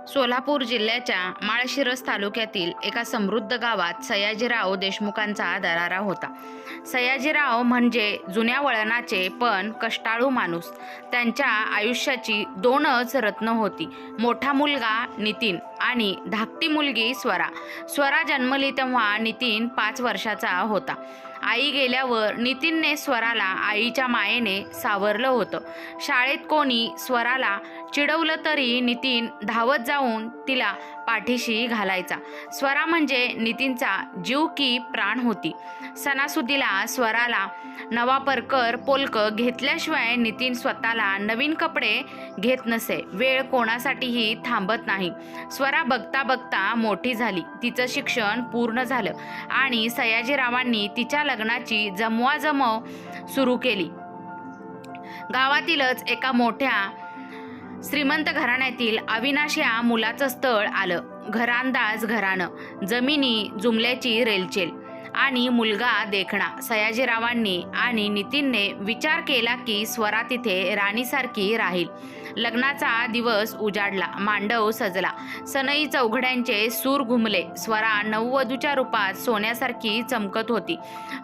सोलापूर जिल्ह्याच्या माळशिरस तालुक्यातील एका समृद्ध गावात सयाजीराव देशमुखांचा दरारा होता. सयाजीराव म्हणजे जुन्या वळणाचे पण कष्टाळू माणूस. त्यांच्या आयुष्याची दोनच रत्न होती, मोठा मुलगा नितीन आणि धाकटी मुलगी स्वरा. स्वरा जन्मली तेव्हा नितीन 5 वर्षाचा होता. आई गेल्यावर नितीनने स्वराला आईच्या मायेने सावरलं होतं. शाळेत कोणी स्वराला चिडवलं तरी नितीन धावत जाऊन तिला पाठीशी घालायचा. स्वरा म्हणजे नितीनचा जीव की प्राण होती. सणासुदीला स्वराला नवा परकर पोलक घेतल्याशिवाय नितीन स्वतःला नवीन कपडे घेत नसे. वेळ कोणासाठीही थांबत नाही. स्वरा बघता बघता मोठी झाली. तिचं शिक्षण पूर्ण झालं आणि सयाजीरावांनी तिच्या लग्नाची जमवाजमव सुरू केली. गावातीलच एका मोठ्या श्रीमंत घराण्यातील अविनाश या मुलाचं स्थळ आलं. घरांदाज घराणं, जमिनी जुमल्याची रेलचेल आणि मुलगा देखणा. सयाजीरावांनी आणि नितीनने विचार केला की स्वरा तिथे राणीसारखी राहील. लग्नाचा दिवस उजाडला, मांडव सजला, सनई चौघड्यांचे सूर घुमले. स्वरा नववधूच्या रूपात सोन्यासारखी चमकत होती,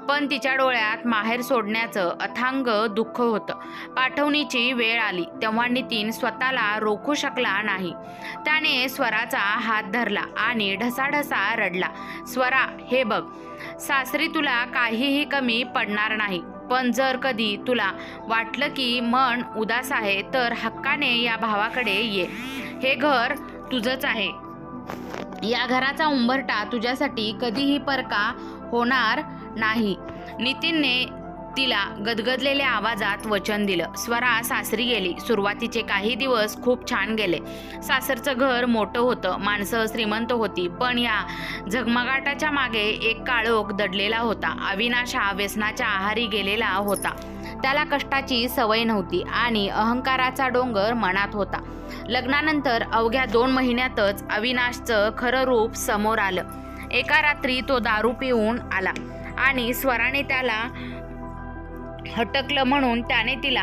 पण तिच्या डोळ्यात माहेर सोडण्याचं अथांग दुःख होतं. पाठवणीची वेळ आली तेव्हा नितीन स्वतःला रोखू शकला नाही. त्याने स्वराचा हात धरला आणि ढसाढसा रडला. स्वरा, हे बघ, सासरी तुला काहीही कमी पडणार नाही, पण जर कधी तुला वाटलं की मन उदास आहे तर हक्काने या भावाकडे ये. हे घर तुझंच आहे. या घराचा उंबरठा तुझ्यासाठी कधीही परका होणार नाही. नितीनने तिला गदगदलेल्या आवाजात वचन दिलं. स्वरा सासरी गेली. सुरुवातीचे काही दिवस खूप छान गेले. सासरचं घर मोठं होतं, माणसं श्रीमंत होती, पण या झगमगाटाच्या मागे एक काळोख दडलेला होता. अविनाश हा व्यसनाच्या आहारी गेलेला होता. त्याला कष्टाची सवय नव्हती आणि अहंकाराचा डोंगर मनात होता. लग्नानंतर अवघ्या 2 महिन्यातच अविनाशचं खरं रूप समोर आलं. एका रात्री तो दारू पिऊन आला आणि स्वराने त्याला हटकलं म्हणून त्याने तिला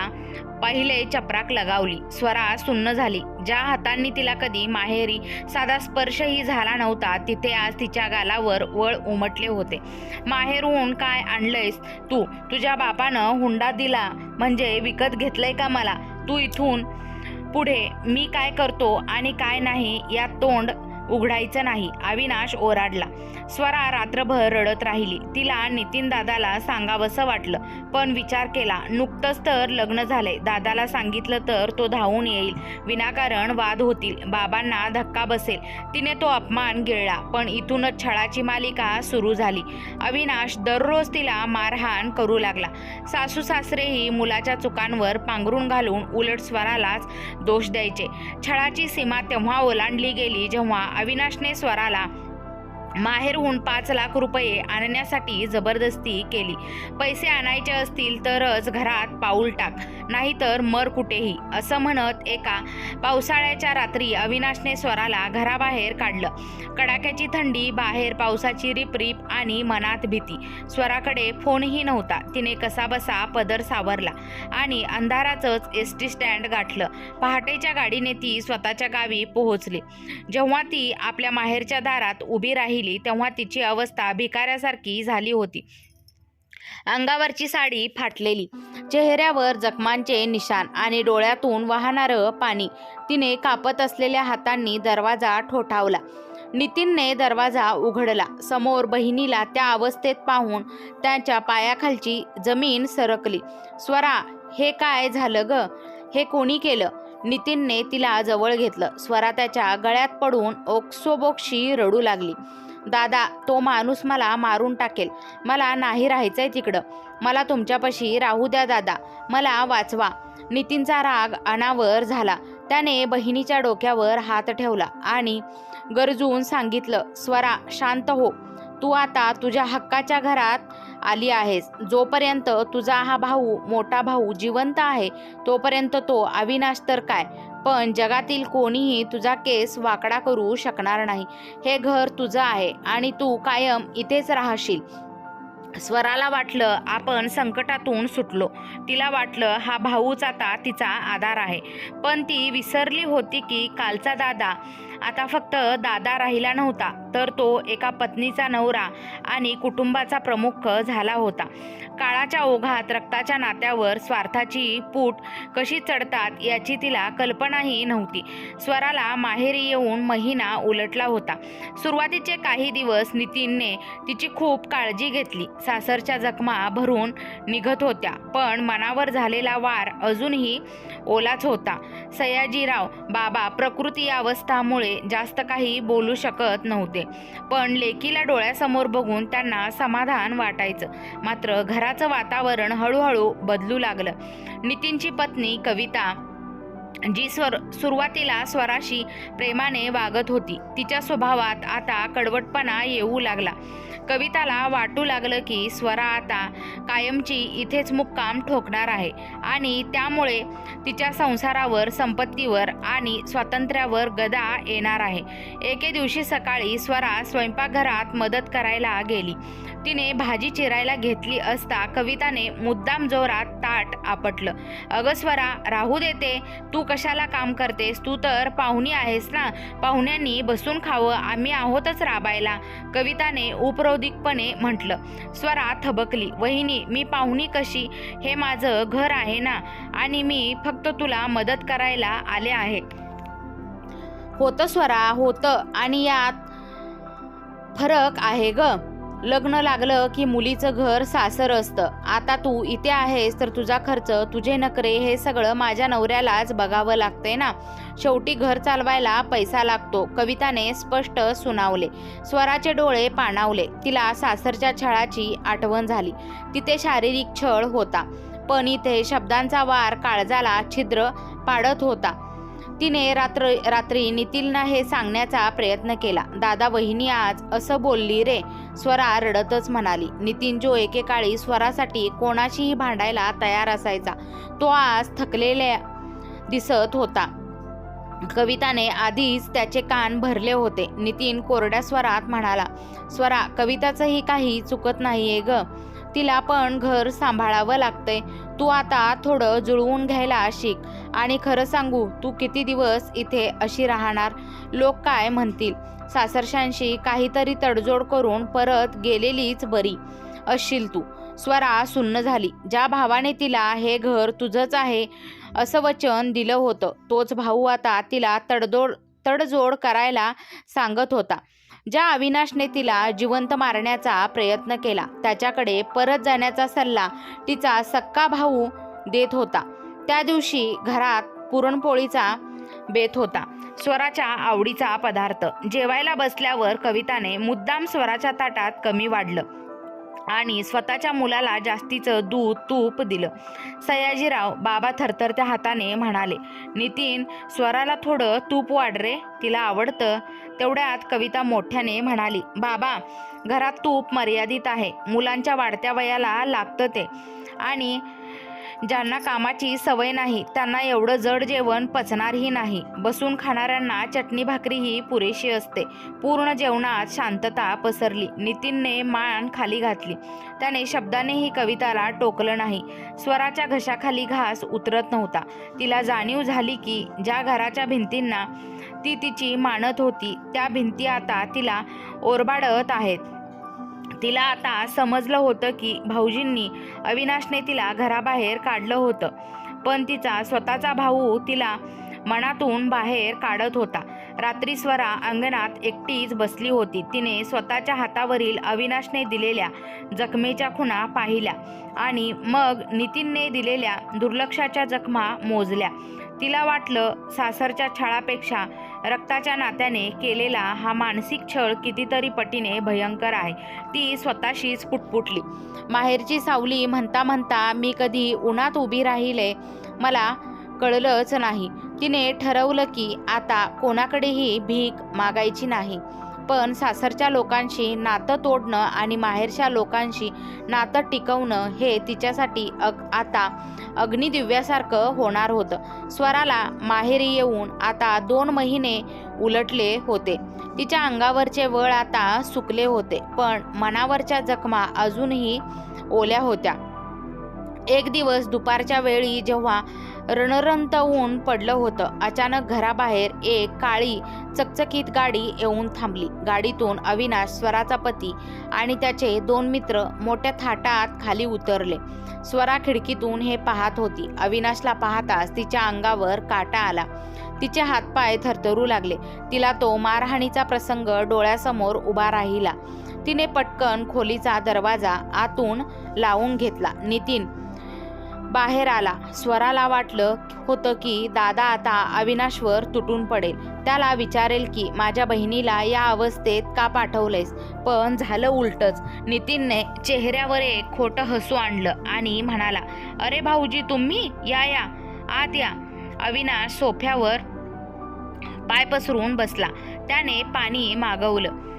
पहिले चपराक लगावली. स्वरा सुन्न झाली. ज्या हातांनी तिला कधी माहेरी साधा स्पर्शही झाला नव्हता, तिथे आज तिच्या गालावर वळ उमटले होते. माहेरहून काय आणलंयस तू? तुझ्या बापानं हुंडा दिला म्हणजे विकत घेतलंय का मला? तू इथून पुढे मी काय करतो आणि काय नाही यात तोंड उघडायचं नाही, अविनाश ओरडला. स्वरा रात्रभर रडत राहिली. तिला नितीन दादाला सांगावंसं वाटलं, पण विचार केला, नुकतंच तर लग्न झालंय. दादाला सांगितलं तर तो धावून येईल, विनाकारण वाद होतील, बाबांना धक्का बसेल. तिने तो अपमान गिळला, पण इथूनच छळाची मालिका सुरू झाली. अविनाश दररोज तिला मारहाण करू लागला. सासू सासरेही मुलाच्या चुकांवर पांघरून घालून उलट स्वरालाच दोष द्यायचे. छळाची सीमा तेव्हा ओलांडली गेली जेव्हा अविनाशने स्वराला माहेरहून 5 लाख रुपये आणण्यासाठी जबरदस्ती केली. पैसे आणायचे असतील तरच घरात पाऊल टाक, नाहीतर मर कुठेही, असं म्हणत एका पावसाळ्याच्या रात्री अविनाशने स्वराला घराबाहेर काढलं. कडाक्याची थंडी, बाहेर पावसाची रिपरिप आणि मनात भीती. स्वराकडे फोनही नव्हता. तिने कसाबसा पदर सावरला आणि अंधाराचंच एसटी स्टँड गाठलं. पहाटेच्या गाडीने ती स्वतःच्या गावी पोहोचली. जेव्हा ती आपल्या माहेरच्या दारात उभी राहिली तेव्हा तिची अवस्था भिकाऱ्यासारखी झाली होती. अंगावरची साडी फाटलेली, चेहऱ्यावर जखमांचे निशाण आणि डोळ्यातून वाहणारं पाणी. तिने कापत असलेल्या हातांनी दरवाजा ठोठावला. नितीनने दरवाजा उघडला. समोर बहिणीला त्या अवस्थेत पाहून त्याच्या पायाखालची जमीन सरकली. स्वरा, हे काय झालं ग? हे कोणी केलं? नितीनने तिला जवळ घेतलं. स्वरा त्याच्या गळ्यात पडून ओक्सोबोक्शी रडू लागली. दादा, तो माणूस मला मारून टाकेल. मला नाही राहायचंय तिकडं. मला तुमच्यापाशी राहू द्या दादा. मला वाचवा. नितीनचा राग अनावर झाला. त्याने बहिणीच्या डोक्यावर हात ठेवला आणि गरजून सांगितलं, स्वरा, शांत हो. तू आता तुझ्या हक्काच्या घरात आली आहेस. जोपर्यंत तुझा हा भाऊ, मोठा भाऊ जिवंत आहे तोपर्यंत तो अविनाश तर काय, पण जगातील कोणीही तुझा केस वाकडा करू शकणार नाही. हे घर तुझं आहे आणि तू कायम इथेच राहशील. स्वराला वाटलं आपण संकटातून सुटलो. तिला वाटलं हा भाऊच आता तिचा आधार आहे. पण ती विसरली होती की कालचा दादा आता फक्त दादा राहिला नव्हता, तर तो एका पत्नीचा नवरा आणि कुटुंबाचा प्रमुख झाला होता. काळाच्या ओघात रक्ताच्या नात्यावर स्वार्थाची पूट कशी चढतात याची तिला कल्पनाही नव्हती. स्वराला माहेरी येऊन महिना उलटला होता. सुरुवातीचे काही दिवस नितीनने तिची खूप काळजी घेतली. सासरच्या जखमा भरून निघत होत्या, पण मनावर झालेला वार अजूनही ओलाच होता. सयाजीराव बाबा प्रकृती अवस्थामुळे जास्त काही बोलू शकत नव्हते, पण लेकीला डोळ्यासमोर बघून त्यांना समाधान वाटायचं. मात्र घराचं वातावरण हळूहळू बदलू लागलं. नितीनची पत्नी कविता, जी सुरुवातीला स्वराशी प्रेमाने वागत होती, तिच्या स्वभावात आता कडवटपणा येऊ लागला. कविताला वाटू लागलं की स्वरा आता कायमची इथेच मुक्काम ठोकणार आहे आणि त्यामुळे तिच्या संसारावर, संपत्तीवर आणि स्वातंत्र्यावर गदा येणार आहे. एके दिवशी सकाळी स्वरा स्वयंपाकघरात मदत करायला गेली. तिने भाजी चिरायला घेतली असता कविताने मुद्दाम जोरात ताट आपटलं. अगं स्वरा, राहू देते, तू कशाला काम करतेस? तू तर पाहुणी आहेस ना, पाहुण्यांनी बसून खावं, आम्ही आहोतच राबायला, कविताने उपरोधिकपणे म्हटलं. स्वरा थबकली. वहिनी, मी पाहुणी कशी? हे माझं घर आहे ना, आणि मी फक्त तुला मदत करायला आले आहे. होतं स्वरा, होतं, आणि यात फरक आहे ग. लग्न लागलं की मुलीचं घर सासर असतं. आता तू इथे आहेस तर तुझा खर्च, तुझे नखरे हे सगळं माझ्या नवऱ्यालाच बघावं लागतंय ना. शेवटी घर चालवायला पैसा लागतो, कविताने स्पष्ट सुनावले. स्वराचे डोळे पाणावले. तिला सासरच्या छळाची आठवण झाली. तिथे शारीरिक छळ होता, पण इथे शब्दांचा वार काळजाला छिद्र पाडत होता. तिने रात्री नितीनला हे सांगण्याचा प्रयत्न केला. दादा, वहिनी आज असं बोलली रे, स्वरा रडतच म्हणाली. नितीन, जो एकेकाळी स्वरासाठी कोणाशीही भांडायला तयार असायचा, तो आज थकलेला दिसत होता. कविताने आधीच त्याचे कान भरले होते. नितीन कोरड्या स्वरात म्हणाला, स्वरा, कविताचंही काही चुकत नाहीये ग, तिला पण घर सांभाळावं लागतंय. तू आता थोडं जुळवून घ्यायला शिक. आणि खरं सांगू, तू किती दिवस इथे अशी राहणार? लोक काय म्हणतील? सासरशांशी काहीतरी तडजोड करून परत गेलेलीच बरी असशील तू. स्वरा सुन्न झाली. ज्या भावाने तिला हे घर तुझंच आहे असं वचन दिलं होतं, तोच भाऊ आता तिला तडजोड करायला सांगत होता. ज्या अविनाशने तिला जिवंत मारण्याचा प्रयत्न केला, त्याच्याकडे परत जाण्याचा सल्ला तिचा सक्का भाऊ देत होता. त्या दिवशी घरात पुरणपोळीचा बेत होता, स्वराच्या आवडीचा पदार्थ. जेवायला बसल्यावर कविताने मुद्दाम स्वराच्या ताटात कमी वाढलं आणि स्वतःच्या मुलाला जास्तीचं दूध तूप दिलं. सयाजीराव बाबा थरथरत्या हाताने म्हणाले, नितीन, स्वराला थोडं तूप वाढ रे, तिला आवडतं. तेवढ्यात कविता मोठ्याने म्हणाली, बाबा, घरात तूप मर्यादित आहे, मुलांच्या वाढत्या वयाला लागतं ते, आणि ज्यांना कामाची सवय नाही त्यांना एवढं जड जेवण पचणारही नाही. बसून खाणाऱ्यांना चटणी भाकरीही पुरेशी असते. पूर्ण जेवणात शांतता पसरली. नितीनने मान खाली घातली. त्याने शब्दानेही कविताला टोकलं नाही. स्वराच्या घशाखाली घास उतरत नव्हता. तिला जाणीव झाली की ज्या घराच्या भिंतींना ती तिची मानत होती, त्या भिंती आता तिला ओरबाडत आहेत. तिला आता समजलं होतं की भाऊजींनी, अविनाशने तिला घराबाहेर काढलं होतं, पण तिचा स्वतःचा भाऊ तिला मनातून बाहेर काढत होता. रात्री स्वरा अंगणात एकटीच बसली होती. तिने स्वतःच्या हातावरील अविनाशने दिलेल्या जखमेच्या खुणा पाहिल्या आणि मग नितीनने दिलेल्या दुर्लक्षाच्या जखमा मोजल्या. तिला वाटलं, सासरच्या छळापेक्षा रक्ताच्या नात्याने केलेला हा मानसिक छळ कितीतरी पटीने भयंकर आहे. ती स्वतःशीच पुटपुटली. माहेरची सावली म्हणता म्हणता मी कधी उन्हात उभी राहिले मला कळलंच नाही. तिने ठरवलं की आता कोणाकडेही भीक मागायची नाही, पण सासरच्या लोकांशी नातं तोडणं आणि माहेरच्या लोकांशी नातं टिकवणं हे तिच्यासाठी आता अग्निदिव्यासारखं होणार होतं. स्वराला माहेरी येऊन आता 2 महिने उलटले होते. तिच्या अंगावरचे वळ आता सुकले होते, पण मनावरच्या जखमा अजूनही ओल्या होत्या. एक दिवस दुपारच्या वेळी जेव्हा रणरणत ऊन पडलं होतं. अचानक घराबाहेर एक काळी चकचकीत गाडी येऊन थांबली. गाडीतून अविनाश, स्वराचा पती आणि त्याचे 2 मित्र मोठ्या थाटात खाली उतरले. स्वरा खिडकीतून हे पाहत होती. अविनाशला पाहताच तिच्या अंगावर काटा आला. तिचे हातपाय थरथरू लागले. तिला तो मारहाणीचा प्रसंग डोळ्यासमोर उभा राहिला. तिने पटकन खोलीचा दरवाजा आतून लावून घेतला. नितीन बाहेर आला. स्वराला वाटलं होतं की दादा आता अविनाशवर तुटून पडेल. त्याला विचारेल की माझ्या बहिणीला या अवस्थेत का पाठवलंयस, पण झालं उलटच. नितीनने चेहऱ्यावर एक खोटं हसू आणलं आणि म्हणाला, अरे भाऊजी तुम्ही या या आत या. अविनाश सोफ्यावर पाय पसरून बसला. त्याने पाणी मागवलं.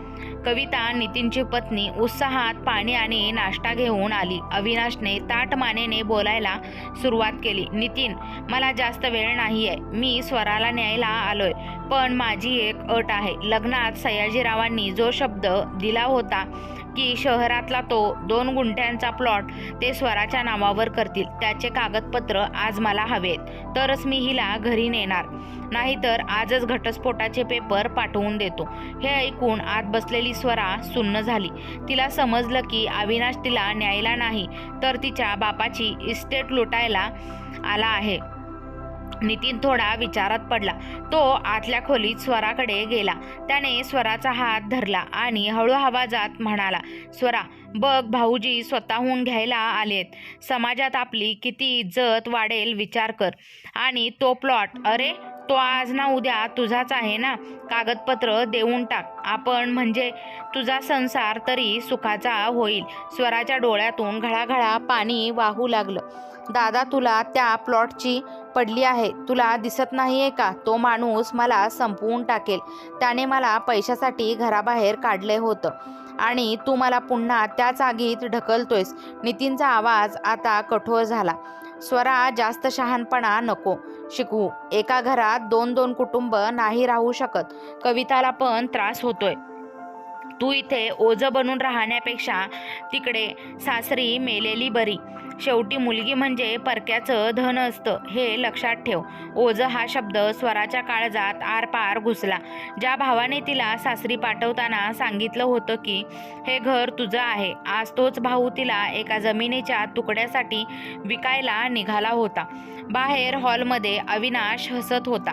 कविता, नितीनची पत्नी, उत्साहात पाणी आणि नाश्ता घेऊन आली. अविनाशने ताठ मानेने बोलायला सुरुवात केली. नितीन, मला जास्त वेळ नाही आहे. मी स्वराला न्यायला आलोय, पण माझी एक अट आहे. लग्नात सयाजीरावांनी जो शब्द दिला होता की शहरातला तो 2 गुंठ्यांचा प्लॉट ते स्वराच्या नावावर करतील, त्याचे कागदपत्र आज मला हवेत, तरच मी हिला घरी नेणार. नाहीतर आजच घटस्फोटाचे पेपर पाठवून देतो. हे ऐकून आत बसलेली स्वरा सुन्न झाली. तिला समजलं की अविनाश तिला न्यायला नाही, तर तिच्या बापाची इस्टेट लुटायला आला आहे. नितीन थोडा विचारात पडला. तो आतल्या खोलीत स्वराकडे गेला. त्याने स्वराचा हात धरला आणि हळू आवाजात म्हणाला, स्वरा, बघ भाऊजी स्वतःहून घ्यायला आलेत. समाजात आपली किती इज्जत वाढेल विचार कर. आणि तो प्लॉट, अरे तो आज ना उद्या तुझाच आहे ना. कागदपत्र देऊन टाक आपण, म्हणजे तुझा संसार तरी सुखाचा होईल. स्वराच्या डोळ्यातून घळाघळा पाणी वाहू लागलं. दादा, तुला त्या प्लॉटची पडली आहे. तुला दिसत नाहीये का? तो माणूस मला संपवून टाकेल. त्याने मला पैशासाठी घराबाहेर काढले होतं आणि तू मला पुन्हा त्याच आगीत ढकलतोयस. नितीनचा आवाज आता कठोर झाला. स्वरा, जास्त शहाणपणा नको शिकवू. एका घरात 2-2 कुटुंब नाही राहू शकत. कविताला पण त्रास होतोय. तू इथे ओझं बनून राहण्यापेक्षा तिकडे सासरी मेलेली बरी. शेवटी मुलगी म्हणजे परक्याचं धन असतं, हे लक्षात ठेव. ओझं हा शब्द स्वराच्या काळजात आरपार घुसला. ज्या भावाने तिला सासरी पाठवताना सांगितलं होतं की हे घर तुझं आहे, आज तोच भाऊ तिला एका जमिनीच्या तुकड्यासाठी विकायला निघाला होता. बाहेर हॉलमध्ये अविनाश हसत होता.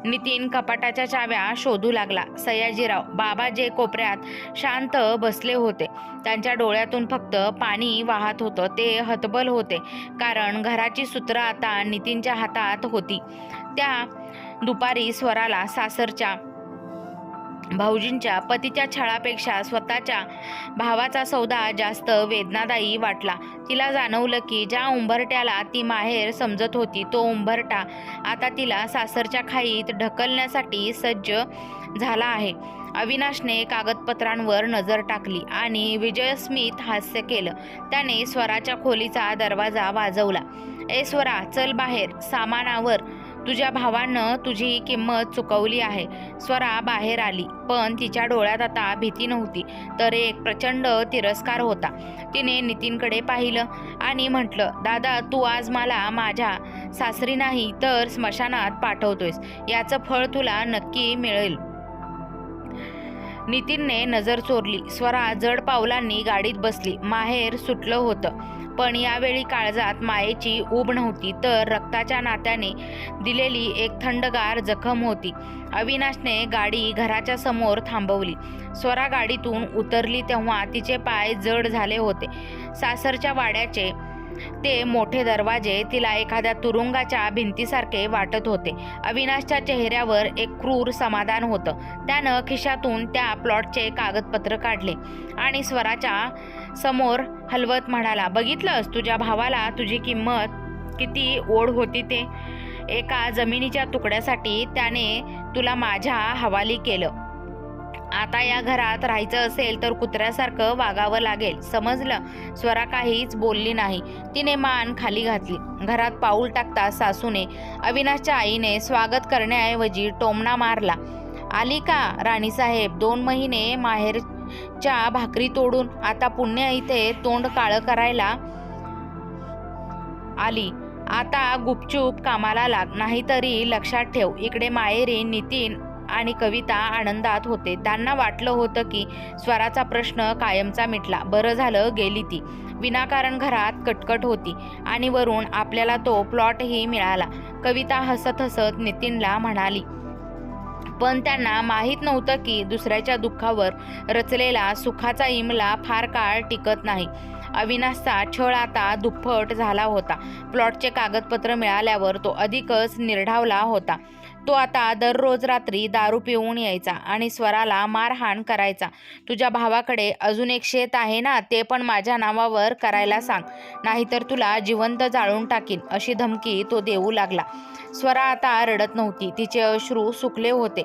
नितीन कपाटाच्या चाव्या शोधू लागला. सयाजीराव बाबा जे कोपऱ्यात शांत बसले होते, त्यांच्या डोळ्यातून फक्त पाणी वाहत होतं. ते हतबल होते, कारण घराची सूत्र आता नितीनच्या हातात होती. त्या दुपारी स्वराला सासरच्या भाऊजींच्या पतीच्या छळापेक्षा स्वतःच्या भावाचा सौदा जास्त वेदनादायी वाटला. तिला जाणवलं की ज्या उंबरट्याला ती माहेर समजत होती, तो उंबरटा आता तिला सासरच्या खाईत ढकलण्यासाठी सज्ज झाला आहे. अविनाशने कागदपत्रांवर नजर टाकली आणि विजयस्मित हास्य केलं. त्याने स्वराच्या खोलीचा दरवाजा वाजवला. ए स्वरा, चल बाहेर. सामानावर तुझ्या भावानं तुझी किंमत चुकवली आहे. स्वरा बाहेर आली, पण तिच्या डोळ्यात आता भीती नव्हती, तर एक प्रचंड तिरस्कार होता. तिने नितीनकडे पाहिलं आणि म्हटलं, दादा, तू आज मला माझ्या सासरी नाही तर स्मशानात पाठवतोयस. याचं फळ तुला नक्की मिळेल. नितीनने नजर चोरली. स्वरा जड पावलांनी गाडीत बसली. माहेर सुटलं होतं, पण यावेळी काळजात मायेची ऊब नव्हती, तर रक्ताच्या नात्याने दिलेली एक थंडगार जखम होती. अविनाशने गाडी घराच्या समोर थांबवली. स्वरा गाडीतून उतरली तेव्हा तिचे पाय जड झाले होते. सासरच्या वाड्याचे ते मोठे दरवाजे तिला एखाद्या तुरुंगाच्या भिंतीसारखे वाटत होते. अविनाशच्या चेहऱ्यावर एक क्रूर समाधान होतं. त्यानं खिशातून त्या प्लॉटचे कागदपत्र काढले आणि स्वराच्या समोर हलवत म्हणाला, बघितलंस, तुझ्या भावाला तुझी किंमत किती ओढ होती ते. एका जमिनीच्या तुकड्यासाठी त्याने तुला माझ्या हवाली केलं. आता या घरात राहायचं असेल तर कुत्र्यासारखं वागावं लागेल, समजलं? स्वरा काहीच बोलली नाही. तिने मान खाली घातली. घरात पाऊल टाकता सासूने, अविनाशच्या आईने स्वागत करण्याऐवजी टोमणा मारला. आली का राणीसाहेब? 2 महिने माहेरच्या भाकरी तोडून आता पुण्य इथे तोंड काळं करायला आली. आता गुपचूप कामाला लाग, नाहीतरी लक्षात ठेव. इकडे माहेरी नितीन आणि कविता आनंदात होते. त्यांना वाटलं होतं की स्वराचा प्रश्न कायमचा मिटला. बरं झालं गेली ती. विनाकारण घरात कटकट होती आणि वरून आपल्याला तो प्लॉटही मिळाला. कविता हसत हसत नितीनला म्हणाली. पण त्यांना माहीत नव्हतं की दुसऱ्याच्या दुःखावर रचलेला सुखाचा इमला फार काळ टिकत नाही. अविनाशचा छळ आता दुप्पट झाला होता. प्लॉटचे कागदपत्र मिळाल्यावर तो अधिकच निर्ढावला होता. तो आता दररोज रात्री दारू पिऊन यायचा आणि स्वराला मारहाण करायचा. तुझ्या भावाकडे अजून एक शेत आहे ना, ते पण माझ्या नावावर करायला सांग, नाहीतर तुला जिवंत जाळून टाकीन, अशी धमकी तो देऊ लागला. स्वरा आता रडत नव्हती. तिचे अश्रू सुकले होते.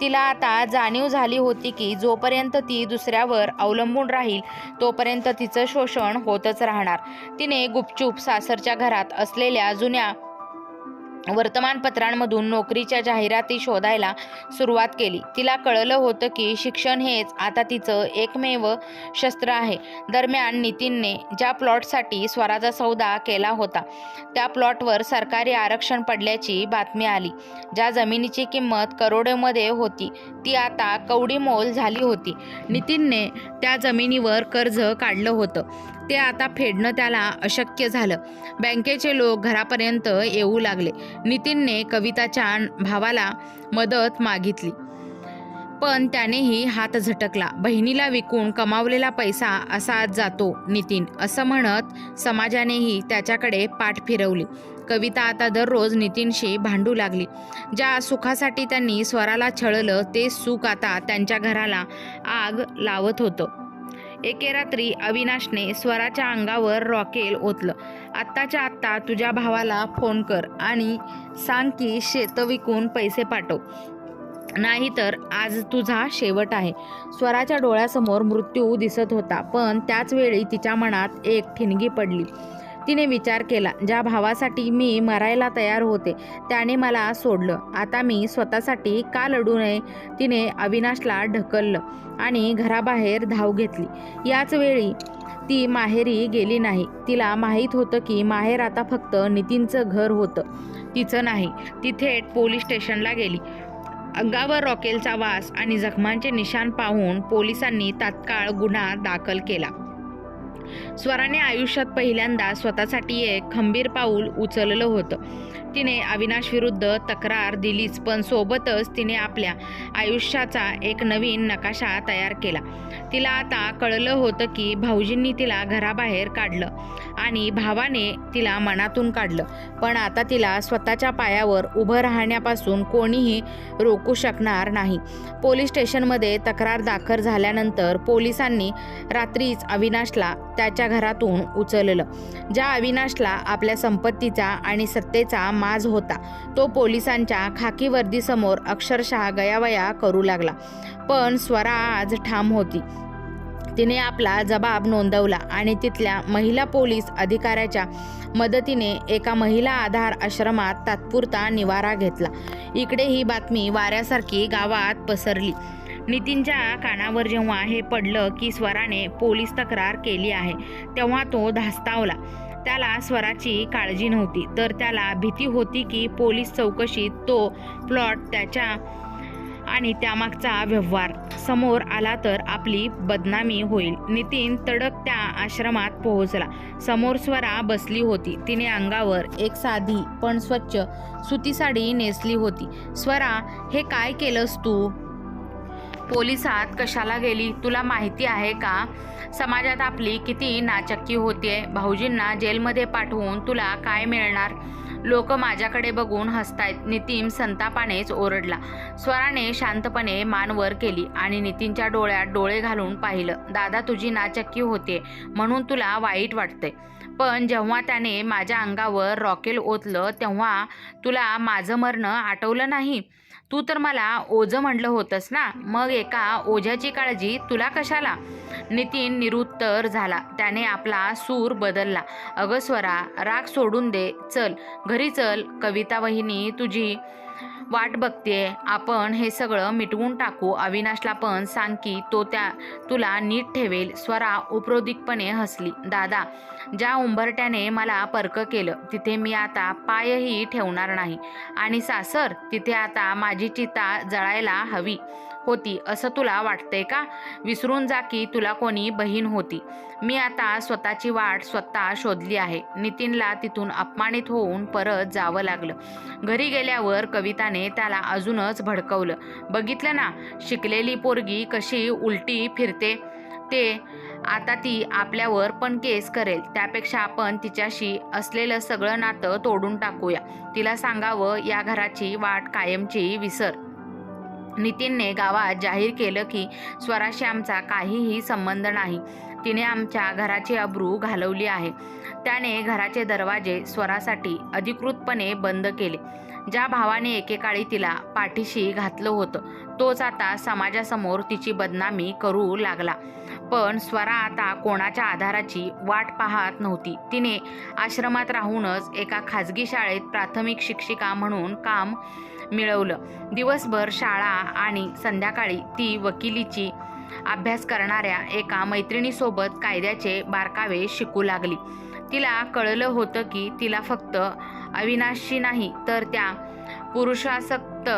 तिला आता जाणीव झाली होती की जोपर्यंत ती दुसऱ्यावर अवलंबून राहील तोपर्यंत तिचं शोषण होतच राहणार. तिने गुपचूप सासरच्या घरात असलेल्या जुन्या वर्तमानपत्रांमधून नोकरीच्या जाहिराती शोधायला सुरुवात केली. तिला कळलं होतं की शिक्षण हेच आता तिचं एकमेव शस्त्र आहे. दरम्यान नितीनने ज्या प्लॉटसाठी स्वराचा सौदा केला होता त्या प्लॉटवर सरकारी आरक्षण पडल्याची बातमी आली. ज्या जमिनीची किंमत करोडोमध्ये होती ती आता कवडीमोल झाली होती. नितीनने त्या जमिनीवर कर्ज काढलं होतं. ते आता फेडणं त्याला अशक्य झालं. बँकेचे लोक घरापर्यंत येऊ लागले. नितीनने कविताच्या भावाला मदत मागितली पण त्यानेही हात झटकला. बहिणीला विकून कमावलेला पैसा असाच जातो नितीन, असं म्हणत समाजानेही त्याच्याकडे पाठ फिरवली. कविता आता दररोज नितीनशी भांडू लागली. ज्या सुखासाठी त्यांनी स्वराला छळलं ते सुख आता त्यांच्या घराला आग लावत होतं. एके रात्री अविनाशने स्वराच्या अंगावर रॉकेल ओतलं. आत्ताच्या आत्ता तुझ्या भावाला फोन कर आणि सांग की शेत विकून पैसे पाठव, नाहीतर आज तुझा शेवट आहे. स्वराच्या डोळ्यासमोर मृत्यू दिसत होता. पण त्याच वेळी तिच्या मनात एक ठिणगी पडली. तिने विचार केला, ज्या भावासाठी मी मरायला तयार होते त्याने मला सोडलं, आता मी स्वतःसाठी का लढू नये. तिने अविनाशला ढकललं आणि घराबाहेर धाव घेतली. याच वेळी ती माहेरी गेली नाही. तिला माहीत होतं की माहेर आता फक्त नितीनचं घर होतं, तिचं नाही. ती थेट पोलीस स्टेशनला गेली. अंगावर रॉकेलचा वास आणि जखमांचे निशाण पाहून पोलिसांनी तात्काळ गुन्हा दाखल केला. स्वराने आयुष्यात पहिल्यांदा स्वतःसाठी एक खंबीर पाऊल उचललं होतं. तिने अविनाश विरुद्ध तक्रार दिलीच, पण सोबतच तिने आपल्या आयुष्याचा एक नवीन नकाशा तयार केला. तिला आता कळलं होतं की भाऊजींनी तिला घराबाहेर काढलं आणि भावाने तिला मनातून काढलं, पण आता तिला स्वतःच्या पायावर उभं राहण्यापासून कोणीही रोखू शकणार नाही. पोलीस स्टेशनमध्ये तक्रार दाखल झाल्यानंतर पोलिसांनी रात्रीच अविनाशला त्याच्या घरातून उचललं. ज्या अविनाशला आपल्या संपत्तीचा आणि सत्तेचा माज होता तो पोलिसांच्या खाकी वर्दीसमोर अक्षरशः गयावया करू लागला. पण स्वरा आज ठाम होती. तिने आपला जबाब नोंदवला आणि तिथल्या महिला पोलीस अधिकाऱ्याच्या मदतीने एका महिला आधार आश्रमात तात्पुरता निवारा घेतला. इकडे ही बातमी वाऱ्यासारखी गावात पसरली. नितीनच्या कानावर जेव्हा हे पडलं की स्वराने पोलीस तक्रार केली आहे तेव्हा तो धास्तावला. त्याला स्वराची काळजी नव्हती, तर त्याला भीती होती की पोलीस चौकशीत तो प्लॉट त्याच्या आणि त्यामागचा व्यवहार समोर आला तर आपली बदनामी होईल. नितीन तडक त्या आश्रमात पोहोचला. समोर स्वरा बसली होती. तिने अंगावर एक साधी पण स्वच्छ सुती साडी नेसली होती. स्वरा, हे काय केलंस तू? पोलिसात कशाला गेली? तुला माहिती आहे का समाजात आपली किती नाचक्की होतीये? भाऊजींना जेलमध्ये पाठवून तुला काय मिळणार? लोक माझ्याकडे बघून हसतायत. नितीन संतापानेच ओरडला. स्वराने शांतपणे मान वर केली आणि नितीनच्या डोळ्यात डोळे घालून पाहिलं. दादा, तुझी नाचक्की होते म्हणून तुला वाईट वाटतंय, पण जेव्हा त्याने माझ्या अंगावर रॉकेल ओतलं तेव्हा तुला माझं मरणं आठवलं नाही? तू तर मला ओझं म्हणलं होतंस ना, मग एका ओझ्याची काळजी तुला कशाला? नितीन निरुत्तर झाला. त्याने आपला सूर बदलला. अगं स्वरा, राग सोडून दे, चल घरी चल. कविता वहिनी तुझी वाट बघतेय. आपण हे सगळं मिटवून टाकू. अविनाशला पण सांग की तो तुला नीट ठेवेल. स्वरा उपरोधिकपणे हसली. दादा, ज्या उंबरट्याने मला परक केलं तिथे मी आता पायही ठेवणार नाही. आणि सासर, तिथे आता माझी चिता जळायला हवी होती असं तुला वाटतंय का? विसरून जा की तुला कोणी बहीण होती. मी आता स्वतःची वाट स्वतः शोधली आहे. नितीनला तिथून अपमानित होऊन परत जावं लागलं. घरी गेल्यावर कविताने त्याला अजूनच भडकवलं. बघितलं ना, शिकलेली पोरगी कशी उलटी फिरते ते. आता ती आपल्यावर पण केस करेल. त्यापेक्षा आपण तिच्याशी असलेलं सगळं नातं तोडून टाकूया. तिला सांगावं, या घराची वाट कायमची विसर. नितीनने गावात जाहीर केलं की स्वराशी आमचा काहीही संबंध नाही. तिने आमच्या घराची अब्रू घालवली आहे. त्याने घराचे दरवाजे स्वरासाठी अधिकृतपणे बंद केले. ज्या भावाने एकेकाळी तिला पाठीशी घातलं होतं तोच आता समाजासमोर तिची बदनामी करू लागला. पण स्वरा आता कोणाच्या आधाराची वाट पाहत नव्हती. तिने आश्रमात राहूनच एका खाजगी शाळेत प्राथमिक शिक्षिका म्हणून काम मिळवलं. दिवसभर शाळा आणि संध्याकाळी ती वकिलीची अभ्यास करणाऱ्या एका मैत्रिणीसोबत कायद्याचे बारकावे शिकू लागली. तिला कळलं होतं की तिला फक्त अविनाशशी नाही तर त्या पुरुषासक्त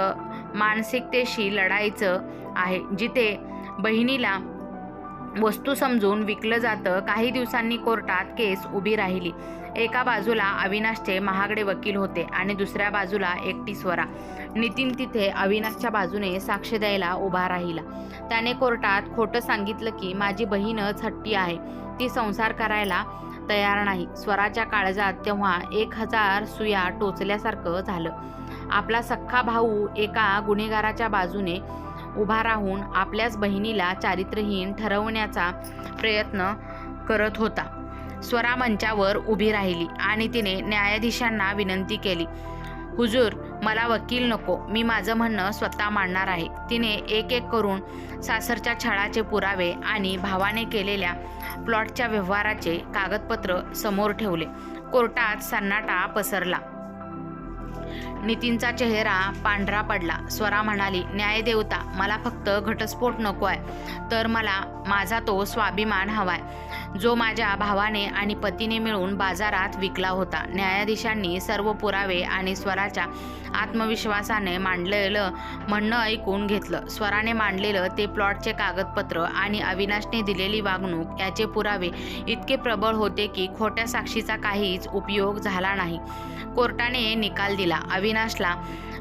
मानसिकतेशी लढायचं आहे जिथे बहिणीला वस्तू समजून विकलं जातं. काही दिवसांनी कोर्टात केस उभी राहिली. एका बाजूला अविनाशचे महागडे वकील होते आणि दुसऱ्या बाजूला एकटी स्वरा. नितीन तिथे अविनाशच्या बाजूने साक्ष द्यायला उभा राहिला. त्याने कोर्टात खोटं सांगितलं की माझी बहीणच हट्टी आहे, ती संसार करायला तयार नाही. स्वराच्या काळजात तेव्हा 1000 सुया टोचल्यासारखं झालं. आपला सख्खा भाऊ एका गुन्हेगाराच्या बाजूने उभा राहून आपल्याच बहिणीला चारित्र्यहीन ठरवण्याचा प्रयत्न करत होता. स्वरा मंचावर उभी राहिली आणि तिने न्यायाधीशांना विनंती केली, हुजूर, मला वकील नको, मी माझं म्हणणं स्वतः मांडणार आहे. तिने एक एक करून सासरच्या छळाचे पुरावे आणि भावाने केलेल्या प्लॉटच्या व्यवहाराचे कागदपत्र समोर ठेवले. कोर्टात सन्नाटा पसरला. नितीनचा चेहरा पांढरा पडला. स्वरा म्हणाली, न्यायदेवता, मला फक्त घटस्फोट नको आहे, तर मला माझा तो स्वाभिमान हवाय जो माझ्या भावाने आणि पतीने मिळून बाजारात विकला होता. न्यायाधीशांनी सर्व पुरावे आणि स्वराच्या आत्मविश्वासाने मांडलेलं म्हणणं ऐकून घेतलं. स्वराने मांडलेलं ते प्लॉटचे कागदपत्र आणि अविनाशने दिलेली वागणूक याचे पुरावे इतके प्रबळ होते की खोट्या साक्षीचा काहीच उपयोग झाला नाही. कोर्टाने निकाल दिला. अविनाशला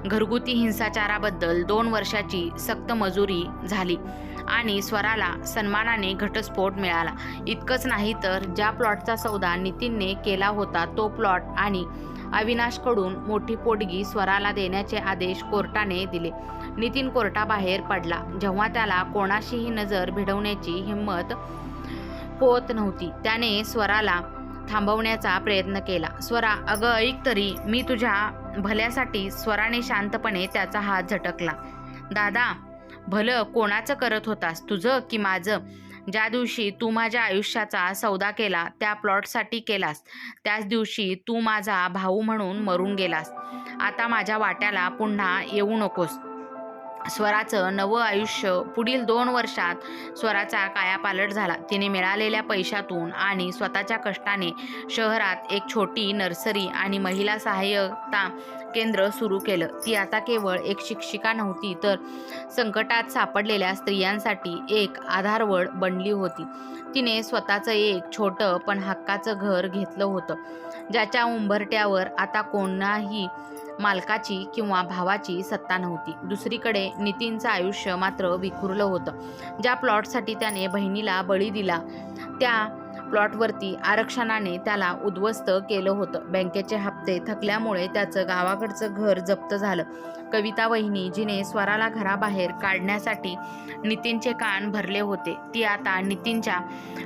घरगुती हिंसाचाराबद्दल 2 वर्षाची सक्त मजुरी झाली आणि स्वराला सन्मानाने घटस्फोट मिळाला. इतकंच नाही तर ज्या प्लॉटचा सौदा नितीनने केला होता तो प्लॉट आणि अविनाशकडून मोठी पोटगी स्वराला देण्याचे आदेश कोर्टाने दिले. नितीन कोर्टाबाहेर पडला. जेव्हा त्याला कोणाशीही नजर भिडवण्याची हिंमत होत नव्हती त्याने स्वराला थांबवण्याचा प्रयत्न केला. स्वरा, अगं ऐक तरी, मी तुझ्या भल्यासाठी. स्वराने शांतपणे त्याचा हात झटकला. दादा, भलं कोणाचं करत होतास, तुझं की माझं? ज्या दिवशी तू माझ्या आयुष्याचा सौदा केला त्या प्लॉटसाठी केलास, त्याच दिवशी तू माझा भाऊ म्हणून मरून गेलास. आता माझ्या वाट्याला पुन्हा येऊ नकोस. स्वराचं नवं आयुष्य. पुढील 2 वर्षात स्वराचा कायापालट झाला. तिने मिळालेल्या पैशातून आणि स्वतःच्या कष्टाने शहरात एक छोटी नर्सरी आणि महिला सहाय्यता केंद्र सुरू केलं. ती आता केवळ एक शिक्षिका नव्हती तर संकटात सापडलेल्या स्त्रियांसाठी एक आधारवड बनली होती. तिने स्वतःचं एक छोटं पण हक्काचं घर घेतलं होतं ज्याच्या उंबरट्यावर आता कोणाही मालकाची किंवा भावाची सत्ता नव्हती. दुसरीकडे नितीनचं आयुष्य मात्र विखुरलं होतं. ज्या प्लॉटसाठी त्याने बहिणीला बळी दिला त्या प्लॉटवरती आरक्षणाने त्याला उद्ध्वस्त केलं होतं. बँकेचे हप्ते थकल्यामुळे त्याचं गावाकडचं घर जप्त झालं. कविता वहिनी, जिने स्वराला घराबाहेर काढण्यासाठी नितीनचे कान भरले होते, ती आता नितीनच्या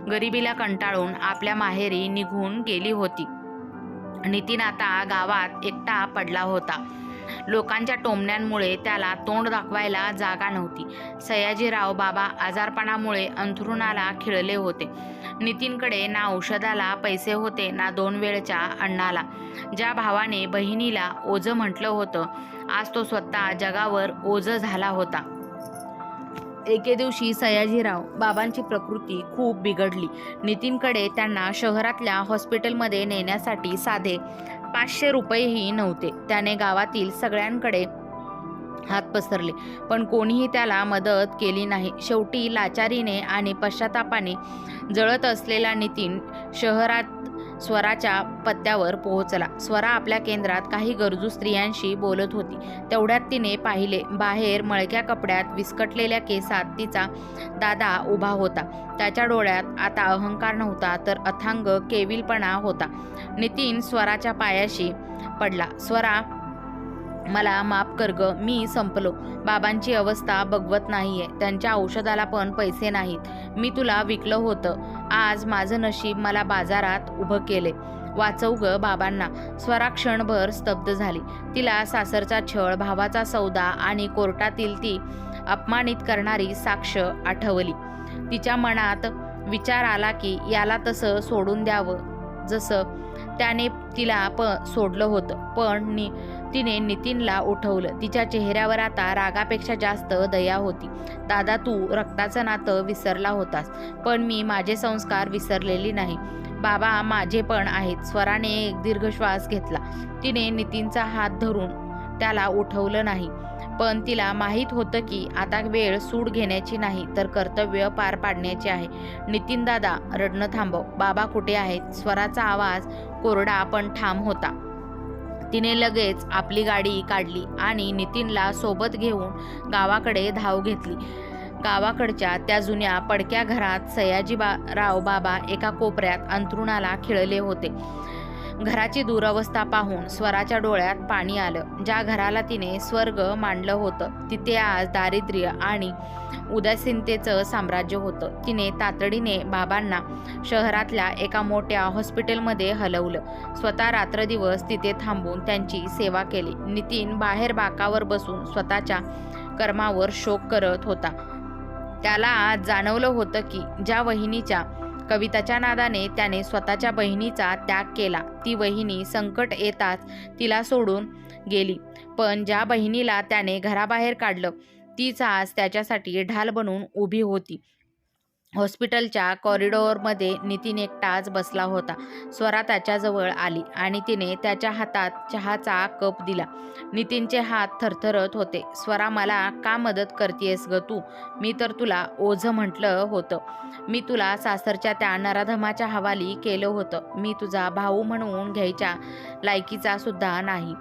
गरिबीला कंटाळून आपल्या माहेरी निघून गेली होती. नितीन आता गावात एकटा पडला होता. लोकांच्या टोमण्यांमुळे त्याला तोंड दाखवायला जागा नव्हती. सयाजीराव बाबा आजारपणामुळे अंथरुणाला खिळले होते. नितीनकडे ना औषधाला पैसे होते ना 2 वेळच्या अन्नाला. ज्या भावाने बहिणीला ओझं म्हटलं होतं, आज तो स्वतः जगावर ओझं झाला होता. एके दिवशी सयाजीराव बाबांची प्रकृती खूप बिघडली. नितीनकडे त्यांना शहरातल्या हॉस्पिटलमध्ये नेण्यासाठी साधे 500 रुपयेही नव्हते. त्याने गावातील सगळ्यांकडे हात पसरले, पण कोणीही त्याला मदत केली नाही. शेवटी लाचारीने आणि पश्चातापाने जळत असलेला नितीन शहरात स्वराच्या पत्त्यावर पोहोचला. स्वरा आपल्या केंद्रात काही गरजू स्त्रियांशी बोलत होती. तेवढ्यात तिने पाहिले, बाहेर मळक्या कपड्यात विस्कटलेल्या केसात तिचा दादा उभा होता. त्याच्या डोळ्यात आता अहंकार नव्हता तर अथांग केविलपणा होता. नितीन स्वराच्या पायाशी पडला. स्वरा, मला माफ कर ग, मी संपलो. बाबांची अवस्था बघवत नाहीये. त्यांच्या औषधाला पण पैसे नाहीत. मी तुला विकलं होतं. आज माझं नशीब मला बाजारात उभं केले. वाचव ग बाबांना. स्वरा क्षणभर स्तब्ध झाली. तिला सासरचा छळ, भावाचा सौदा आणि कोर्टातील ती अपमानित करणारी साक्ष आठवली. तिच्या मनात विचार आला की याला तसं सोडून द्यावं जसं त्याने तिला सोडलं होतं. पण तिने नितीनला उठवलं. तिच्या चेहऱ्यावर आता रागापेक्षा जास्त दया होती. दादा, तू रक्ताचं नातं विसरला होतास, पण मी माझे संस्कार विसरलेली नाही. बाबा माझे पण आहेत. स्वराने एक दीर्घ श्वास घेतला. तिने नितीनचा हात धरून त्याला उठवलं नाही, पण तिला माहीत होतं की आता वेळ सूड घेण्याची नाही तर कर्तव्य पार पाडण्याचे आहे. नितीन दादा, रडणं थांबव. बाबा कुठे आहेत? स्वराचा आवाज कोरडा पण ठाम होता. तिने लगेच आपली गाडी काढली आणि नितीनला सोबत घेऊन गावाकडे धाव घेतली. गावाकडच्या त्या जुन्या पडक्या घरात सयाजीराव बाबा एका कोपऱ्यात अंथरुणाला खिळले होते. घराची दुरवस्था पाहून स्वराच्या डोळ्यात पाणी आलं. ज्या घराला तिने स्वर्ग मानलं होतं तिथे आज दारिद्र्य आणि उदासीनतेचं साम्राज्य होतं. तिने तातडीने बाबांना शहरातल्या एका मोठ्या हॉस्पिटलमध्ये हलवलं. स्वतः रात्रदिवस तिथे थांबून त्यांची सेवा केली. नितीन बाहेर बाकावर बसून स्वतःच्या कर्मावर शोक करत होता. त्याला आज जाणवलं होतं की ज्या वहिनीच्या कविताच्या नादाने त्याने स्वतःच्या बहिणीचा त्याग केला, ती वहिनी संकट येताच तिला सोडून गेली. पण ज्या बहिणीला त्याने घराबाहेर काढलं तीच आज त्याच्यासाठी ढाल बनून उभी होती. हॉस्पिटलच्या कॉरिडॉरमध्ये नितीन एकटाच बसला होता. स्वरा त्याच्याजवळ आली आणि तिने त्याच्या हातात चहाचा कप दिला. नितीनचे हात थरथरत होते. स्वरा, मला का मदत करतेस ग तू? मी तर तुला ओझं म्हटलं होतं. मी तुला सासरच्या त्या नराधमाच्या हवाली केलं होतं. मी तुझा भाऊ म्हणून घ्यायच्या लायकीचा सुद्धा नाही.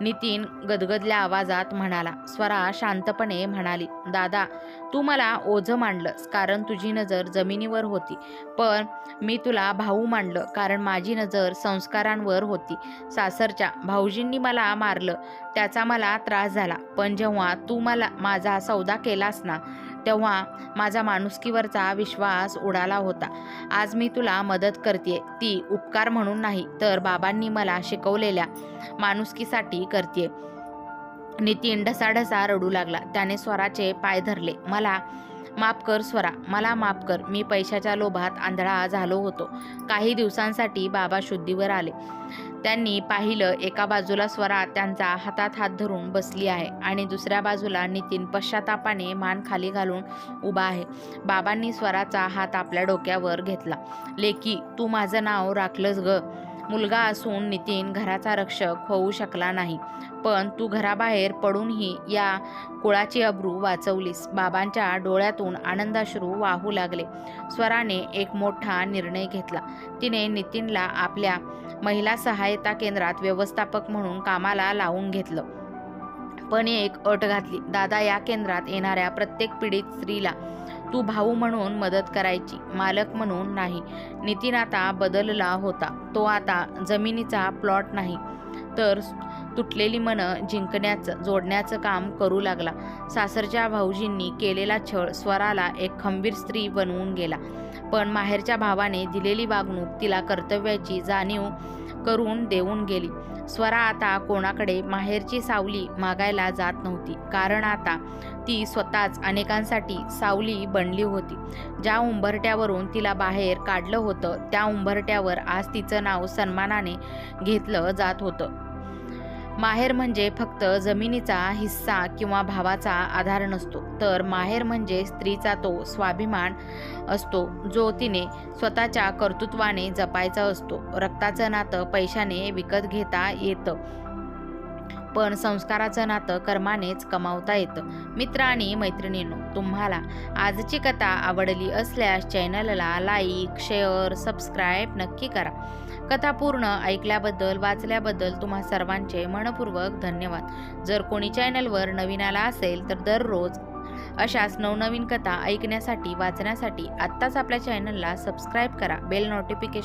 नितीन गदगदल्या आवाजात म्हणाला. स्वरा शांतपणे म्हणाली, दादा, तू मला ओझं मानलंस कारण तुझी नजर जमिनीवर होती, पण मी तुला भाऊ मानलं कारण माझी नजर संस्कारांवर होती. सासरच्या भाऊजींनी मला मारलं, त्याचा मला त्रास झाला, पण जेव्हा तू माझा सौदा केलास ना, तेव्हा माझा माणुसकीवरचा विश्वास उडाला होता. आज मी तुला मदत करते ती उपकार म्हणून नाही तर बाबांनी मला शिकवलेल्या माणुसकीसाठी करते. नितीन ढसाढसा रडू लागला. त्याने स्वराचे पाय धरले. मला माफ कर स्वरा, मला माफ कर. मी पैशाच्या लोभात आंधळा झालो होतो. काही दिवसांसाठी बाबा शुद्धीवर आले. त्यांनी पाहिलं, एका बाजूला स्वरा त्यांचा हातात हात धरून बसली आहे आणि दुसऱ्या बाजूला नितीन पश्चातापाने मान खाली घालून उभा आहे. बाबांनी स्वराचा हात आपल्या डोक्यावर घेतला. लेकी, तू माझं नाव राखलंस ग. मुलगा असून नितीन घराचा रक्षक होऊ शकला नाही, पण तू घराबाहेर पडूनही या कुळाची अब्रू वाचवलीस. बाबांच्या डोळ्यातून आनंदाश्रू वाहू लागले. स्वराने एक मोठा निर्णय घेतला. तिने नितीनला आपल्या महिला सहायता केंद्रात व्यवस्थापक म्हणून कामाला लावून घेतलं. पण एक अट घातली. दादा, या केंद्रात येणाऱ्या प्रत्येक पीडित स्त्रीला तू भाऊ म्हणून मदत करायची, मालक म्हणून नाही. नितीन आता बदलला होता. तो आता जमिनीचा प्लॉट नाही तर तुटलेली मनं जोडण्याचं काम करू लागला. सासरच्या भाऊजींनी केलेला छळ स्वराला एक खंबीर स्त्री बनवून गेला, पण माहेरच्या भावाने दिलेली वागणूक तिला कर्तव्याची जाणीव करून देऊन गेली. स्वरा आता कोणाकडे माहेरची सावली मागायला जात नव्हती, कारण आता ती स्वतःच अनेकांसाठी सावली बनली होती. ज्या उंबरट्यावरून तिला बाहेर काढलं होतं त्या उंबरट्यावर आज तिचं नाव सन्मानाने घेतलं जात होतं. माहेर म्हणजे फक्त जमिनीचा हिस्सा किंवा भावाचा आधार नसतो, तर माहेर म्हणजे स्त्रीचा तो स्वाभिमान असतो जो तिने स्वतःच्या कर्तृत्वाने जपायचा असतो. रक्ताचं नातं पैशाने विकत घेता येतं, पण संस्काराचं नातं कर्मानेच कमावता येतं. मित्र आणि मैत्रिणींनो, तुम्हाला आजची कथा आवडली असल्यास चॅनलला लाईक, शेअर, सबस्क्राईब नक्की करा. कथा पूर्ण ऐकल्याबद्दल, वाचल्याबद्दल तुम्हा सर्वांचे मनपूर्वक धन्यवाद. जर कोणी चॅनलवर नवीन आला असेल तर दररोज अशाच नवनवीन कथा ऐकण्यासाठी, वाचण्यासाठी आत्ताच आपल्या चॅनलला सबस्क्राईब करा. Bell notification